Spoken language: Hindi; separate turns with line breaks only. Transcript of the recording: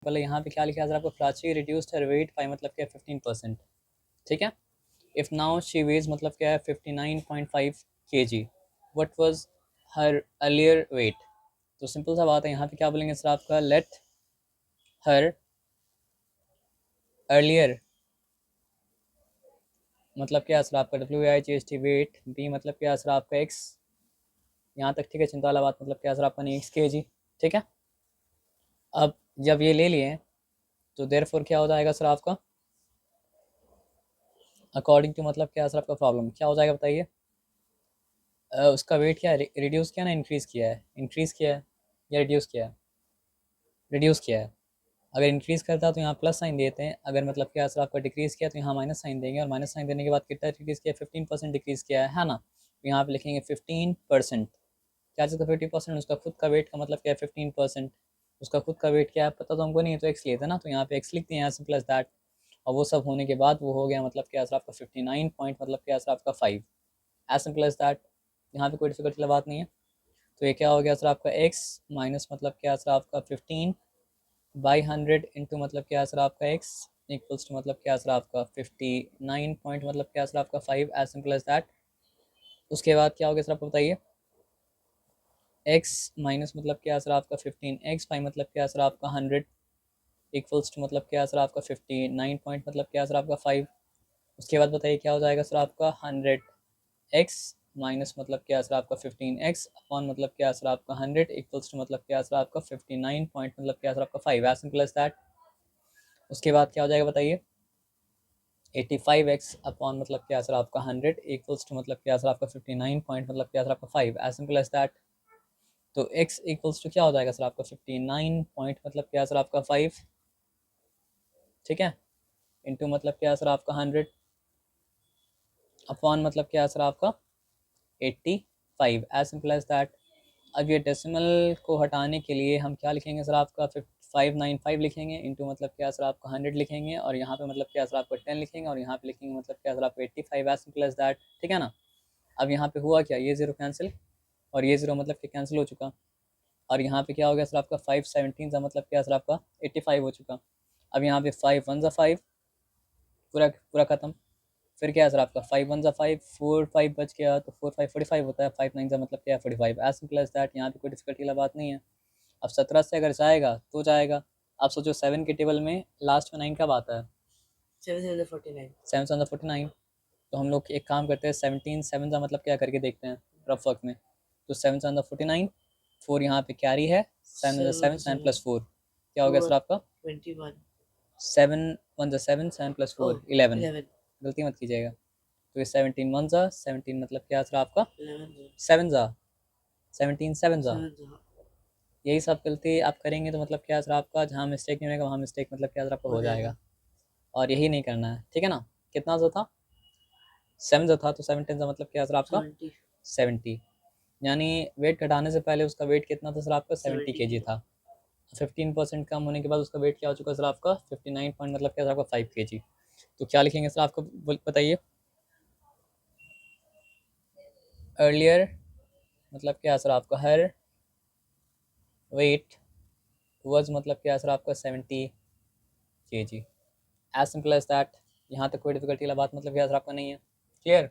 पहले यहाँ पे क्या लिखा है सर आपको, Prachi reduced her weight by मतलब क्या है 15%, ठीक है। इफ़ नाउ शी वेज मतलब क्या है 59.5 kg, what was her earlier weight. तो सिंपल सा बात है, यहाँ पे क्या बोलेंगे सर आपका, लेट हर अर्लियर मतलब क्या सर आपका WHST वेट बी मतलब क्या सर आपका x, यहाँ तक ठीक है, चिंता वाला बात मतलब क्या सर आपका नहीं x kg, ठीक है। अब जब ये ले लिए तो देयरफॉर क्या हो जाएगा सर आपका, अकॉर्डिंग टू मतलब क्या सर आपका प्रॉब्लम क्या हो जाएगा बताइए। उसका वेट क्या है, रिड्यूस किया ना इंक्रीज़ किया है, इंक्रीज़ किया है या रिड्यूस किया है, रिड्यूस किया है। अगर इंक्रीज़ करता तो यहाँ प्लस साइन देते हैं, अगर मतलब क्या सर आपका डिक्रीज़ किया तो यहाँ माइनस साइन देंगे, और माइनस साइन देने के बाद कितना डिक्रीज़ किया, 15% डिक्रीज़ किया है ना। तो यहाँ पे लिखेंगे 15%, क्या चीज़ का 50%, उसका खुद का वेट का मतलब क्या है 15%, उसका खुद का वेट क्या है पता तो हमको नहीं है, तो एक्स लेते हैं ना, तो यहाँ पे एक्स लिखते हैं एज प्लस दैट। और वो सब होने के बाद वो हो गया मतलब क्या सर आपका 59 पॉइंट मतलब क्या सर आपका 5, एज सिंपल एज दैट। यहाँ पे कोई डिफिकल्ट वाली बात नहीं है। तो ये क्या हो गया सर आपका x माइनस मतलब क्या सर आपका 15 बाई 100 इंटू मतलब क्या सर आपका x इक्वल्स टू मतलब क्या सर आपका 59 पॉइंट मतलब क्या सर आपका 5, एज सिंपल एज दैट। उसके बाद क्या हो गया सर आपको बताइए, x माइनस मतलब क्या सर आपका 15x बाई मतलब क्या सर आपका 100 इक्वल्स टू मतलब क्या सर आपका 59 पॉइंट मतलब क्या सर आपका 5। उसके बाद बताइए क्या हो जाएगा सर आपका 100x माइनस मतलब क्या सर आपका 15x अपॉन मतलब क्या सर आपका 100 इक्वल्स टू मतलब क्या सर आपका 59 पॉइंट मतलब क्या सर आपका 5, एज सिंपल एज दैट। उसके बाद क्या हो जाएगा बताइए, 85x अपॉन मतलब क्या सर आपका 100 इक्वल्स टू मतलब क्या सर आपका 59 पॉइंट मतलब क्या सर आपका 5, एज सिंपल एज दैट। तो x इक्वल्स टू क्या हो जाएगा सर आपका 59 पॉइंट मतलब क्या सर आपका 5, ठीक है, इंटू मतलब क्या सर आपका 100 अपॉन मतलब क्या सर आपका 85, एज सिंपल एज दैट। अब ये डेसिमल को हटाने के लिए हम क्या लिखेंगे सर आपका 595 लिखेंगे, इंटू मतलब क्या सर आपका 100 लिखेंगे, और यहाँ पे मतलब क्या सर आपका 10 लिखेंगे, और यहाँ पे लिखेंगे मतलब क्या सर आपका 85, एज सिंपल एज दैट, ठीक है ना। अब यहाँ पे हुआ क्या, ये जीरो कैंसिल और ये जीरो मतलब कि कैंसिल हो चुका, और यहाँ पे क्या हो गया सर आपका 517 का मतलब क्या सर आपका 85 हो चुका। अब यहाँ पे 5 1 5, पूरा पूरा खत्म। फिर क्या है सर आपका 5 1 5, 4 5 बच गया, तो 4 5 45 होता है, 5 9 का मतलब क्या है 45, एज सिंपल एज दैट। यहाँ पे कोई डिफिकल्टी वाला बात नहीं है। अब 17 से अगर जाएगा तो जाएगा। आप सोचो 7 के टेबल में लास्ट में 9 कब आता है, 7 तो हम लोग एक काम करते हैं 17 7 का मतलब क्या करके देखते हैं रफ वर्क में। तो 7 4 यहाँ पे कैरी है, 7 7 7 प्लस 4 क्या हो गया सर आपका 7 1 7 7 प्लस 4 11, गलती मत कीजिएगा। तो ये 17 1 17 मतलब क्या सर आपका 7 17 7 यही सब गलती आप करेंगे तो मतलब क्या सर आपका जहाँ मिस्टेक नहीं होगा वहाँ मिस्टेक मतलब क्या सर आपका हो जाएगा, और यही नहीं करना है, ठीक है ना। कितना जो था 7 था, तो 17 का मतलब क्या सर आपका 70, यानी वेट घटाने से पहले उसका वेट कितना था सर आपका 70 kg था। 15% कम होने के बाद उसका वेट क्या हो चुका सर आपका 59 पॉइंट मतलब क्या सर आपका 5 kg। तो क्या लिखेंगे सर आपको बताइए, अर्लियर मतलब क्या सर आपका हर वेट वज मतलब क्या सर आपका 70 kg, as simple as that. यहाँ तक कोई डिफिकल्टी वाला बात मतलब क्या सर आपका नहीं है, क्लियर।